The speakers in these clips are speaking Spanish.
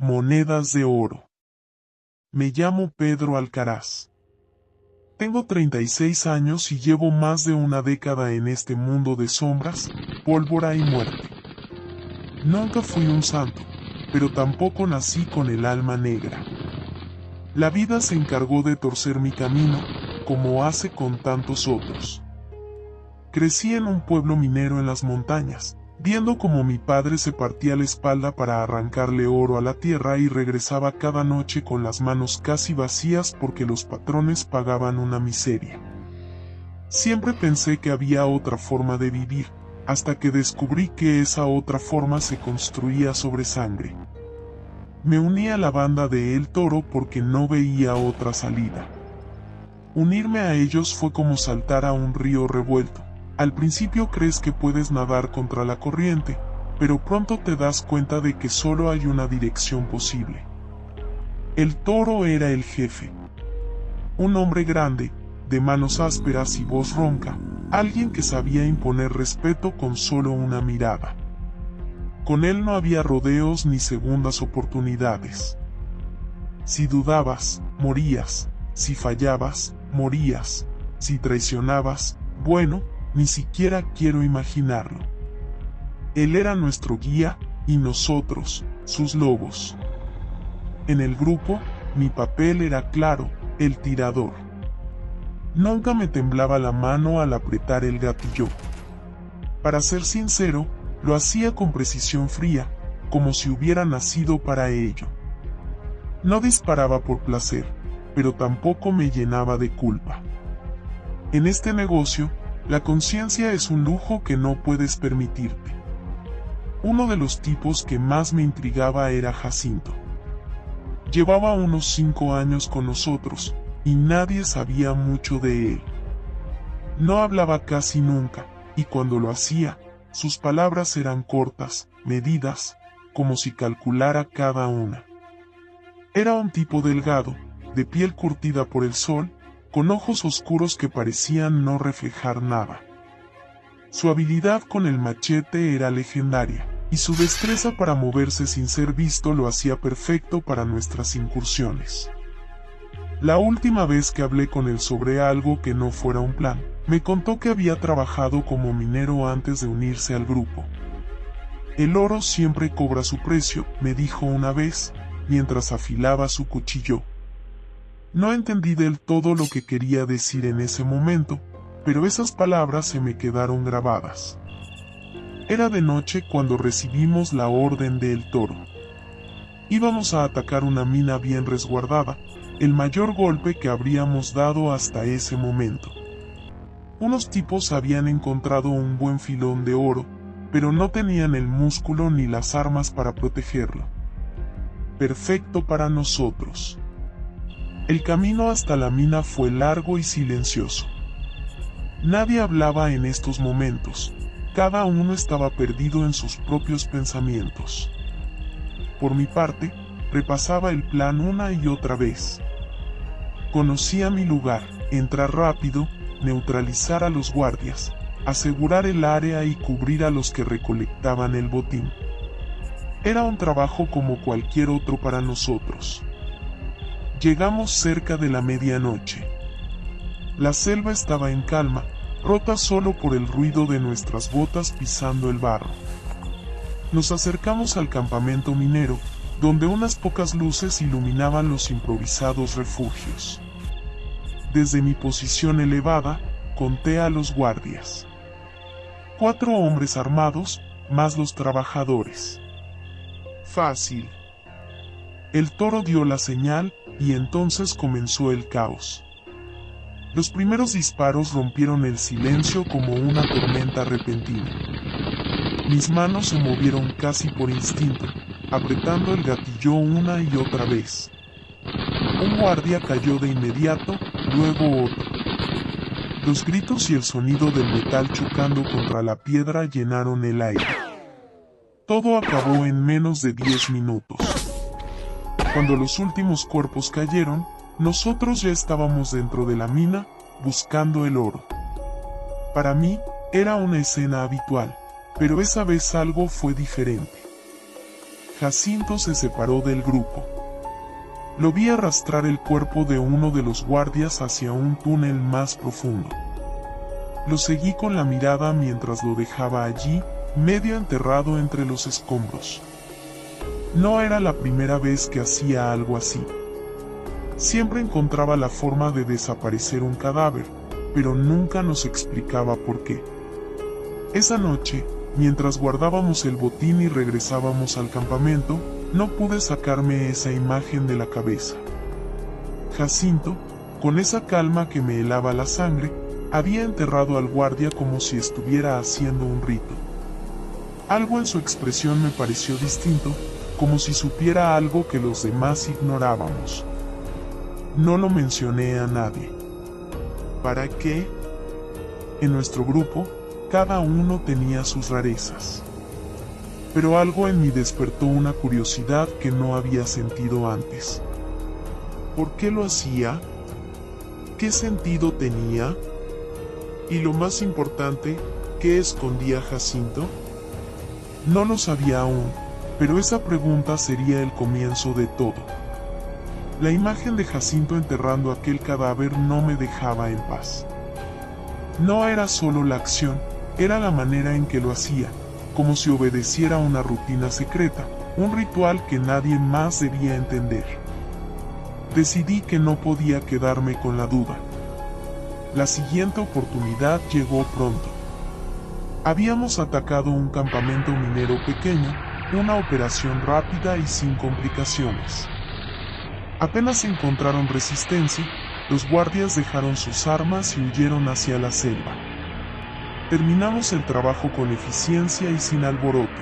Monedas de oro. Me llamo Pedro Alcaraz. Tengo 36 años y llevo más de una década en este mundo de sombras, pólvora y muerte. Nunca fui un santo, pero tampoco nací con el alma negra. La vida se encargó de torcer mi camino, como hace con tantos otros. Crecí en un pueblo minero en las montañas, viendo cómo mi padre se partía la espalda para arrancarle oro a la tierra y regresaba cada noche con las manos casi vacías porque los patrones pagaban una miseria. Siempre pensé que había otra forma de vivir, hasta que descubrí que esa otra forma se construía sobre sangre. Me uní a la banda de El Toro porque no veía otra salida. Unirme a ellos fue como saltar a un río revuelto. Al principio crees que puedes nadar contra la corriente, pero pronto te das cuenta de que solo hay una dirección posible. El Toro era el jefe. Un hombre grande, de manos ásperas y voz ronca, alguien que sabía imponer respeto con solo una mirada. Con él no había rodeos ni segundas oportunidades. Si dudabas, morías. Si fallabas, morías. Si traicionabas, bueno, ni siquiera quiero imaginarlo. Él era nuestro guía, y nosotros, sus lobos. En el grupo, mi papel era claro, el tirador. Nunca me temblaba la mano al apretar el gatillo. Para ser sincero, lo hacía con precisión fría, como si hubiera nacido para ello. No disparaba por placer, pero tampoco me llenaba de culpa. En este negocio, la conciencia es un lujo que no puedes permitirte. Uno de los tipos que más me intrigaba era Jacinto. Llevaba unos 5 años con nosotros, y nadie sabía mucho de él. No hablaba casi nunca, y cuando lo hacía, sus palabras eran cortas, medidas, como si calculara cada una. Era un tipo delgado, de piel curtida por el sol, con ojos oscuros que parecían no reflejar nada. Su habilidad con el machete era legendaria, y su destreza para moverse sin ser visto lo hacía perfecto para nuestras incursiones. La última vez que hablé con él sobre algo que no fuera un plan, me contó que había trabajado como minero antes de unirse al grupo. El oro siempre cobra su precio, me dijo una vez, mientras afilaba su cuchillo. No entendí del todo lo que quería decir en ese momento, pero esas palabras se me quedaron grabadas. Era de noche cuando recibimos la orden de El Toro. Íbamos a atacar una mina bien resguardada, el mayor golpe que habríamos dado hasta ese momento. Unos tipos habían encontrado un buen filón de oro, pero no tenían el músculo ni las armas para protegerlo. Perfecto para nosotros. El camino hasta la mina fue largo y silencioso. Nadie hablaba en estos momentos, cada uno estaba perdido en sus propios pensamientos. Por mi parte, repasaba el plan una y otra vez. Conocía mi lugar, entrar rápido, neutralizar a los guardias, asegurar el área y cubrir a los que recolectaban el botín. Era un trabajo como cualquier otro para nosotros. Llegamos cerca de la medianoche. La selva estaba en calma, rota solo por el ruido de nuestras botas pisando el barro. Nos acercamos al campamento minero, donde unas pocas luces iluminaban los improvisados refugios. Desde mi posición elevada, conté a los guardias. 4 hombres armados, más los trabajadores. Fácil. El Toro dio la señal, y entonces comenzó el caos. Los primeros disparos rompieron el silencio como una tormenta repentina. Mis manos se movieron casi por instinto, apretando el gatillo una y otra vez. Un guardia cayó de inmediato, luego otro. Los gritos y el sonido del metal chocando contra la piedra llenaron el aire. Todo acabó en menos de 10 minutos. Cuando los últimos cuerpos cayeron, nosotros ya estábamos dentro de la mina, buscando el oro. Para mí, era una escena habitual, pero esa vez algo fue diferente. Jacinto se separó del grupo. Lo vi arrastrar el cuerpo de uno de los guardias hacia un túnel más profundo. Lo seguí con la mirada mientras lo dejaba allí, medio enterrado entre los escombros. No era la primera vez que hacía algo así. Siempre encontraba la forma de desaparecer un cadáver, pero nunca nos explicaba por qué. Esa noche, mientras guardábamos el botín y regresábamos al campamento, no pude sacarme esa imagen de la cabeza. Jacinto, con esa calma que me helaba la sangre, había enterrado al guardia como si estuviera haciendo un rito. Algo en su expresión me pareció distinto, como si supiera algo que los demás ignorábamos. No lo mencioné a nadie. ¿Para qué? En nuestro grupo, cada uno tenía sus rarezas. Pero algo en mí despertó una curiosidad que no había sentido antes. ¿Por qué lo hacía? ¿Qué sentido tenía? Y lo más importante, ¿qué escondía Jacinto? No lo sabía aún, pero esa pregunta sería el comienzo de todo. La imagen de Jacinto enterrando aquel cadáver no me dejaba en paz. No era solo la acción, era la manera en que lo hacía, como si obedeciera una rutina secreta, un ritual que nadie más debía entender. Decidí que no podía quedarme con la duda. La siguiente oportunidad llegó pronto. Habíamos atacado un campamento minero pequeño, una operación rápida y sin complicaciones. Apenas encontraron resistencia, los guardias dejaron sus armas y huyeron hacia la selva. Terminamos el trabajo con eficiencia y sin alboroto.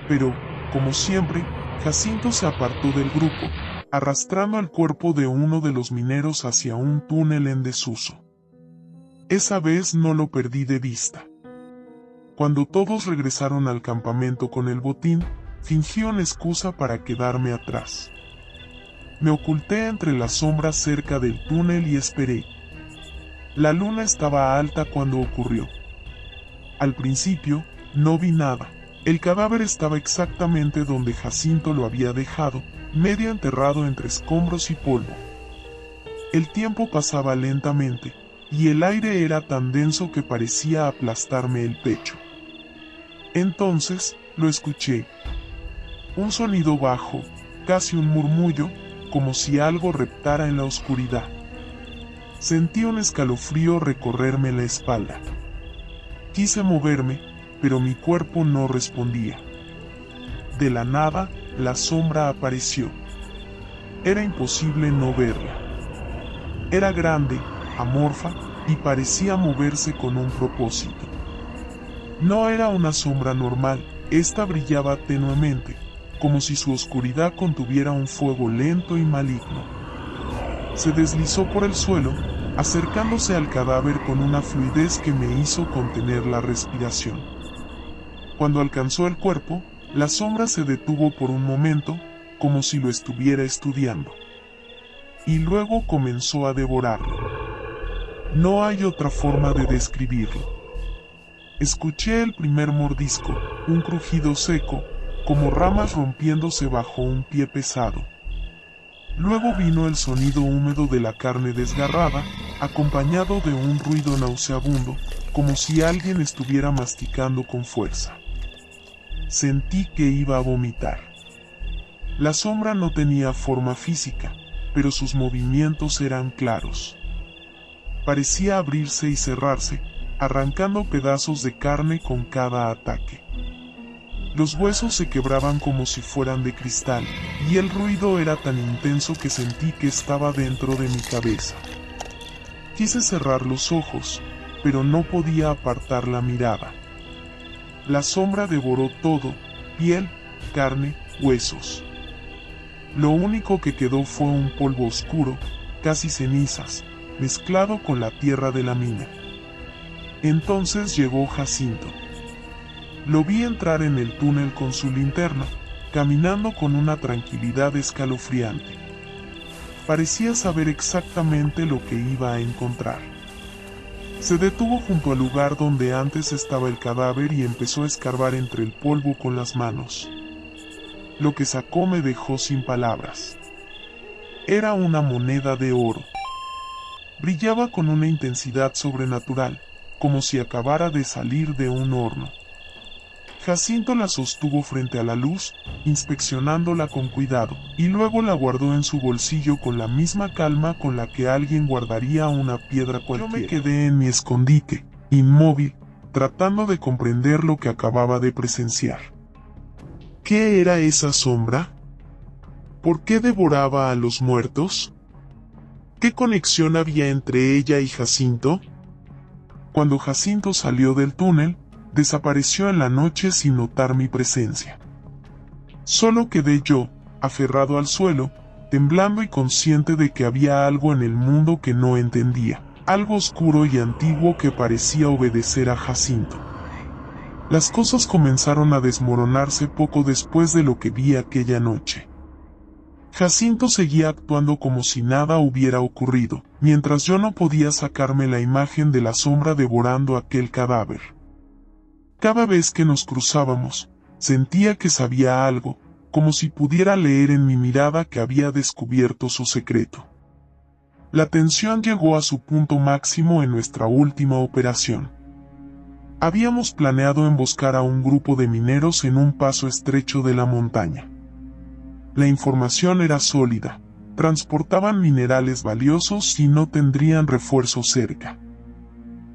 Pero, como siempre, Jacinto se apartó del grupo, arrastrando el cuerpo de uno de los mineros hacia un túnel en desuso. Esa vez no lo perdí de vista. Cuando todos regresaron al campamento con el botín, fingí una excusa para quedarme atrás. Me oculté entre las sombras cerca del túnel y esperé. La luna estaba alta cuando ocurrió. Al principio, no vi nada. El cadáver estaba exactamente donde Jacinto lo había dejado, medio enterrado entre escombros y polvo. El tiempo pasaba lentamente, y el aire era tan denso que parecía aplastarme el pecho. Entonces, lo escuché. Un sonido bajo, casi un murmullo, como si algo reptara en la oscuridad. Sentí un escalofrío recorrerme la espalda. Quise moverme, pero mi cuerpo no respondía. De la nada, la sombra apareció. Era imposible no verla. Era grande, amorfa, y parecía moverse con un propósito. No era una sombra normal, esta brillaba tenuemente, como si su oscuridad contuviera un fuego lento y maligno. Se deslizó por el suelo, acercándose al cadáver con una fluidez que me hizo contener la respiración. Cuando alcanzó el cuerpo, la sombra se detuvo por un momento, como si lo estuviera estudiando. Y luego comenzó a devorarlo. No hay otra forma de describirlo. Escuché el primer mordisco, un crujido seco, como ramas rompiéndose bajo un pie pesado. Luego vino el sonido húmedo de la carne desgarrada, acompañado de un ruido nauseabundo, como si alguien estuviera masticando con fuerza. Sentí que iba a vomitar. La sombra no tenía forma física, pero sus movimientos eran claros. Parecía abrirse y cerrarse, arrancando pedazos de carne con cada ataque. Los huesos se quebraban como si fueran de cristal, y el ruido era tan intenso que sentí que estaba dentro de mi cabeza. Quise cerrar los ojos, pero no podía apartar la mirada. La sombra devoró todo, piel, carne, huesos. Lo único que quedó fue un polvo oscuro, casi cenizas, mezclado con la tierra de la mina. Entonces llegó Jacinto. Lo vi entrar en el túnel con su linterna, caminando con una tranquilidad escalofriante. Parecía saber exactamente lo que iba a encontrar. Se detuvo junto al lugar donde antes estaba el cadáver y empezó a escarbar entre el polvo con las manos. lo que sacó me dejó sin palabras. Era una moneda de oro. Brillaba con una intensidad sobrenatural, como si acabara de salir de un horno. Jacinto la sostuvo frente a la luz, inspeccionándola con cuidado, y luego la guardó en su bolsillo con la misma calma con la que alguien guardaría una piedra cualquiera. Yo me quedé en mi escondite, inmóvil, tratando de comprender lo que acababa de presenciar. ¿Qué era esa sombra? ¿Por qué devoraba a los muertos? ¿Qué conexión había entre ella y Jacinto? Cuando Jacinto salió del túnel, desapareció en la noche sin notar mi presencia. Solo quedé yo, aferrado al suelo, temblando y consciente de que había algo en el mundo que no entendía, algo oscuro y antiguo que parecía obedecer a Jacinto. Las cosas comenzaron a desmoronarse poco después de lo que vi aquella noche. Jacinto seguía actuando como si nada hubiera ocurrido, mientras yo no podía sacarme la imagen de la sombra devorando aquel cadáver. Cada vez que nos cruzábamos, sentía que sabía algo, como si pudiera leer en mi mirada que había descubierto su secreto. La tensión llegó a su punto máximo en nuestra última operación. Habíamos planeado emboscar a un grupo de mineros en un paso estrecho de la montaña. La información era sólida, transportaban minerales valiosos y no tendrían refuerzo cerca.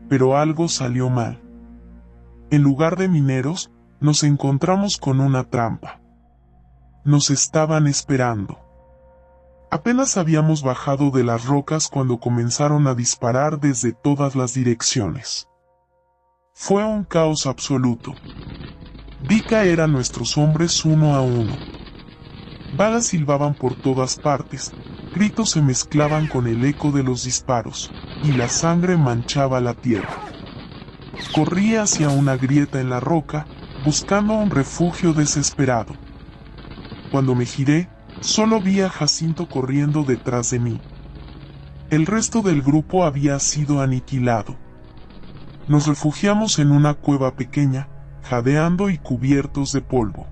Pero algo salió mal. En lugar de mineros, nos encontramos con una trampa. Nos estaban esperando. Apenas habíamos bajado de las rocas cuando comenzaron a disparar desde todas las direcciones. Fue un caos absoluto. Vi caer a nuestros hombres uno a uno. Balas silbaban por todas partes, gritos se mezclaban con el eco de los disparos, y la sangre manchaba la tierra. Corrí hacia una grieta en la roca, buscando un refugio desesperado. Cuando me giré, solo vi a Jacinto corriendo detrás de mí. El resto del grupo había sido aniquilado. Nos refugiamos en una cueva pequeña, jadeando y cubiertos de polvo.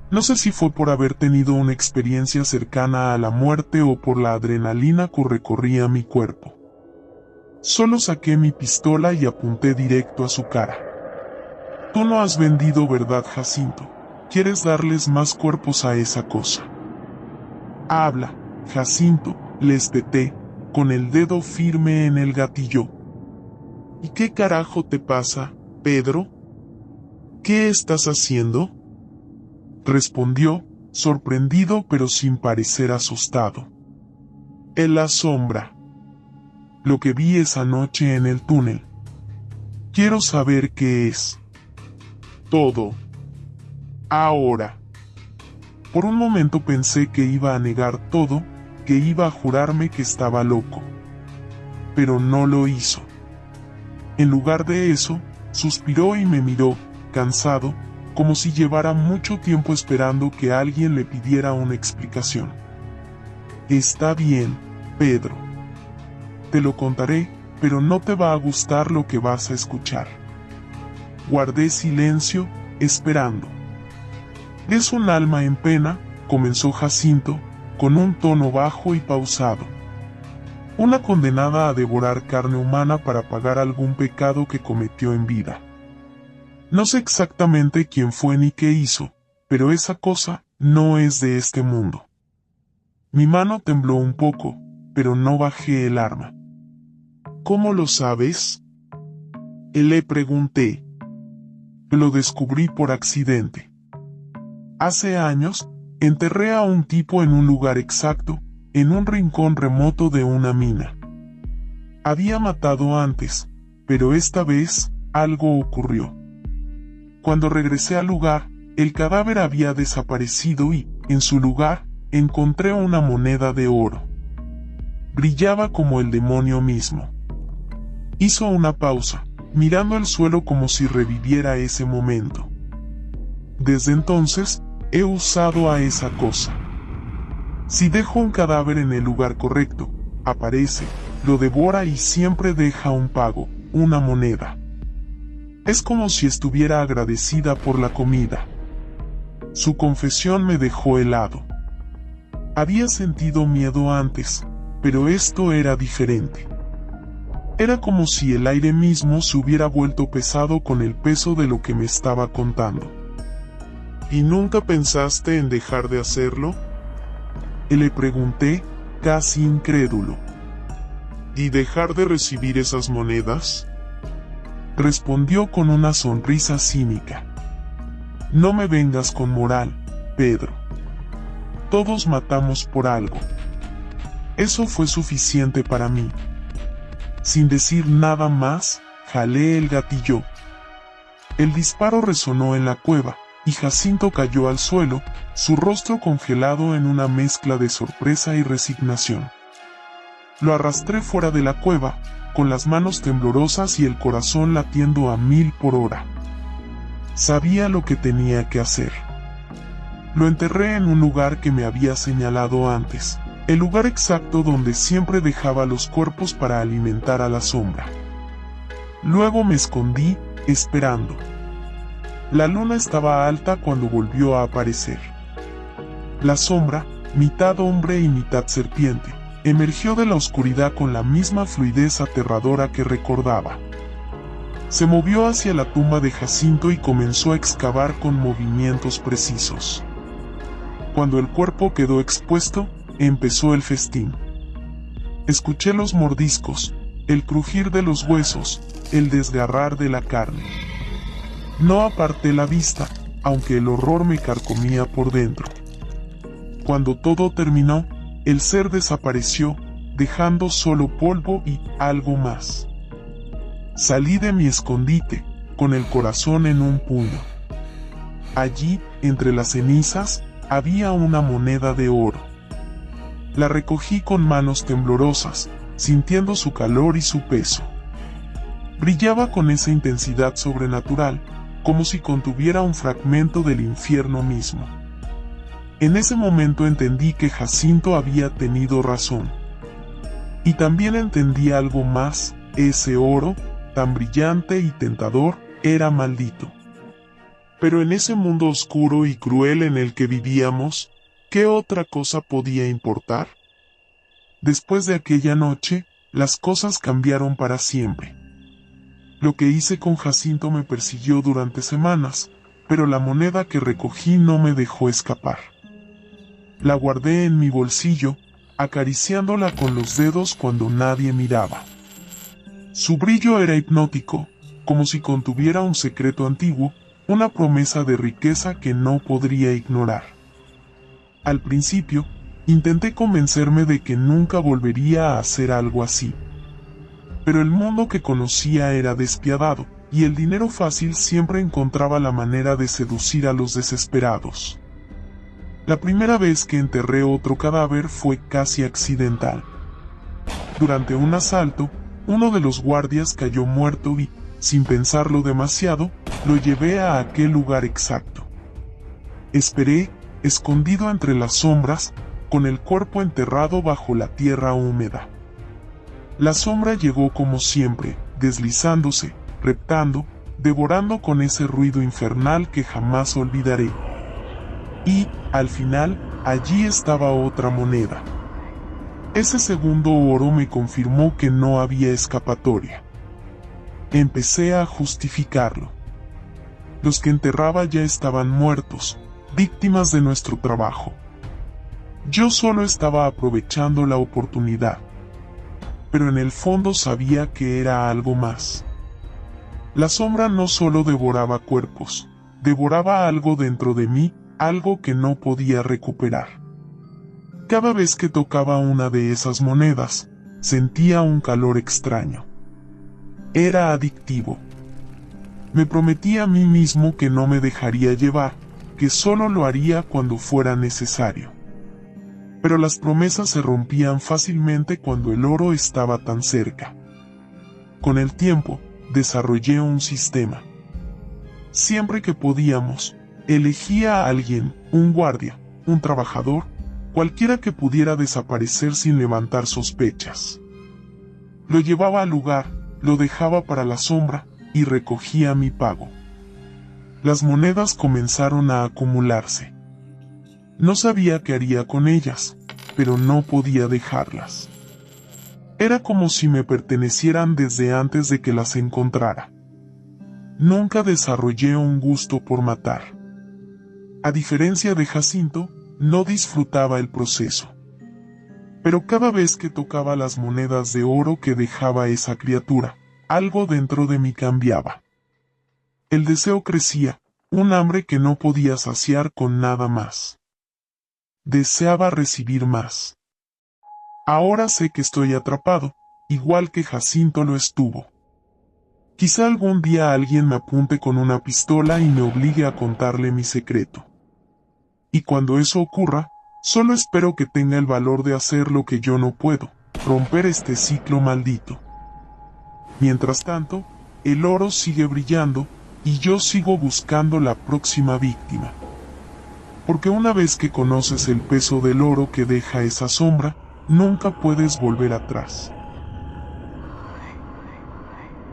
No sé si fue por haber tenido una experiencia cercana a la muerte o por la adrenalina que recorría mi cuerpo. Solo saqué mi pistola y apunté directo a su cara. Tú no has vendido, ¿verdad, Jacinto? ¿Quieres darles más cuerpos a esa cosa? Habla, Jacinto, le espeté, con el dedo firme en el gatillo. ¿Y qué carajo te pasa, Pedro? ¿Qué estás haciendo? Respondió, sorprendido pero sin parecer asustado. En la sombra. Lo que vi esa noche en el túnel. Quiero saber qué es. Todo. Ahora. Por un momento pensé que iba a negar todo, que iba a jurarme que estaba loco. Pero no lo hizo. En lugar de eso, suspiró y me miró, cansado, como si llevara mucho tiempo esperando que alguien le pidiera una explicación. Está bien, Pedro. Te lo contaré, pero no te va a gustar lo que vas a escuchar. Guardé silencio, esperando. Es un alma en pena, comenzó Jacinto, con un tono bajo y pausado. Una condenada a devorar carne humana para pagar algún pecado que cometió en vida. No sé exactamente quién fue ni qué hizo, pero esa cosa no es de este mundo. Mi mano tembló un poco, pero no bajé el arma. ¿Cómo lo sabes? Le pregunté. Lo descubrí por accidente. Hace años, enterré a un tipo en un lugar exacto, en un rincón remoto de una mina. Había matado antes, pero esta vez, algo ocurrió. Cuando regresé al lugar, el cadáver había desaparecido y, en su lugar, encontré una moneda de oro. Brillaba como el demonio mismo. Hizo una pausa, mirando el suelo como si reviviera ese momento. Desde entonces, he usado a esa cosa. Si dejo un cadáver en el lugar correcto, aparece, lo devora y siempre deja un pago, una moneda. Es como si estuviera agradecida por la comida. Su confesión me dejó helado. Había sentido miedo antes, pero esto era diferente. Era como si el aire mismo se hubiera vuelto pesado con el peso de lo que me estaba contando. ¿Y nunca pensaste en dejar de hacerlo? Le pregunté, casi incrédulo. ¿Y dejar de recibir esas monedas? Respondió con una sonrisa cínica. No me vengas con moral, Pedro. Todos matamos por algo. Eso fue suficiente para mí. Sin decir nada más, jalé el gatillo. El disparo resonó en la cueva, y Jacinto cayó al suelo, su rostro congelado en una mezcla de sorpresa y resignación. Lo arrastré fuera de la cueva, con las manos temblorosas y el corazón latiendo a 1000 por hora. Sabía lo que tenía que hacer. Lo enterré en un lugar que me había señalado antes, el lugar exacto donde siempre dejaba los cuerpos para alimentar a la sombra. Luego me escondí, esperando. La luna estaba alta cuando volvió a aparecer. La sombra, mitad hombre y mitad serpiente, emergió de la oscuridad con la misma fluidez aterradora que recordaba. Se movió hacia la tumba de Jacinto y comenzó a excavar con movimientos precisos. Cuando el cuerpo quedó expuesto, empezó el festín. Escuché los mordiscos, el crujir de los huesos, el desgarrar de la carne. No aparté la vista, aunque el horror me carcomía por dentro. Cuando todo terminó, el ser desapareció, dejando solo polvo y algo más. Salí de mi escondite, con el corazón en un puño. Allí, entre las cenizas, había una moneda de oro. La recogí con manos temblorosas, sintiendo su calor y su peso. Brillaba con esa intensidad sobrenatural, como si contuviera un fragmento del infierno mismo. En ese momento entendí que Jacinto había tenido razón. Y también entendí algo más, ese oro, tan brillante y tentador, era maldito. Pero en ese mundo oscuro y cruel en el que vivíamos, ¿qué otra cosa podía importar? Después de aquella noche, las cosas cambiaron para siempre. Lo que hice con Jacinto me persiguió durante semanas, pero la moneda que recogí no me dejó escapar. La guardé en mi bolsillo, acariciándola con los dedos cuando nadie miraba. Su brillo era hipnótico, como si contuviera un secreto antiguo, una promesa de riqueza que no podría ignorar. Al principio, intenté convencerme de que nunca volvería a hacer algo así. Pero el mundo que conocía era despiadado, y el dinero fácil siempre encontraba la manera de seducir a los desesperados. La primera vez que enterré otro cadáver fue casi accidental. Durante un asalto, uno de los guardias cayó muerto y, sin pensarlo demasiado, lo llevé a aquel lugar exacto. Esperé, escondido entre las sombras, con el cuerpo enterrado bajo la tierra húmeda. La sombra llegó como siempre, deslizándose, reptando, devorando con ese ruido infernal que jamás olvidaré. Y, al final, allí estaba otra moneda. Ese segundo oro me confirmó que no había escapatoria. Empecé a justificarlo. Los que enterraba ya estaban muertos, víctimas de nuestro trabajo. Yo solo estaba aprovechando la oportunidad. Pero en el fondo sabía que era algo más. La sombra no solo devoraba cuerpos, devoraba algo dentro de mí, algo que no podía recuperar. Cada vez que tocaba una de esas monedas, sentía un calor extraño. Era adictivo. Me prometí a mí mismo que no me dejaría llevar, que solo lo haría cuando fuera necesario. Pero las promesas se rompían fácilmente cuando el oro estaba tan cerca. Con el tiempo, desarrollé un sistema. Siempre que podíamos, elegía a alguien, un guardia, un trabajador, cualquiera que pudiera desaparecer sin levantar sospechas. Lo llevaba al lugar, lo dejaba para la sombra, y recogía mi pago. Las monedas comenzaron a acumularse. No sabía qué haría con ellas, pero no podía dejarlas. Era como si me pertenecieran desde antes de que las encontrara. Nunca desarrollé un gusto por matar. A diferencia de Jacinto, no disfrutaba el proceso. Pero cada vez que tocaba las monedas de oro que dejaba esa criatura, algo dentro de mí cambiaba. El deseo crecía, un hambre que no podía saciar con nada más. Deseaba recibir más. Ahora sé que estoy atrapado, igual que Jacinto lo estuvo. Quizá algún día alguien me apunte con una pistola y me obligue a contarle mi secreto. Y cuando eso ocurra, solo espero que tenga el valor de hacer lo que yo no puedo, romper este ciclo maldito. Mientras tanto, el oro sigue brillando, y yo sigo buscando la próxima víctima. Porque una vez que conoces el peso del oro que deja esa sombra, nunca puedes volver atrás.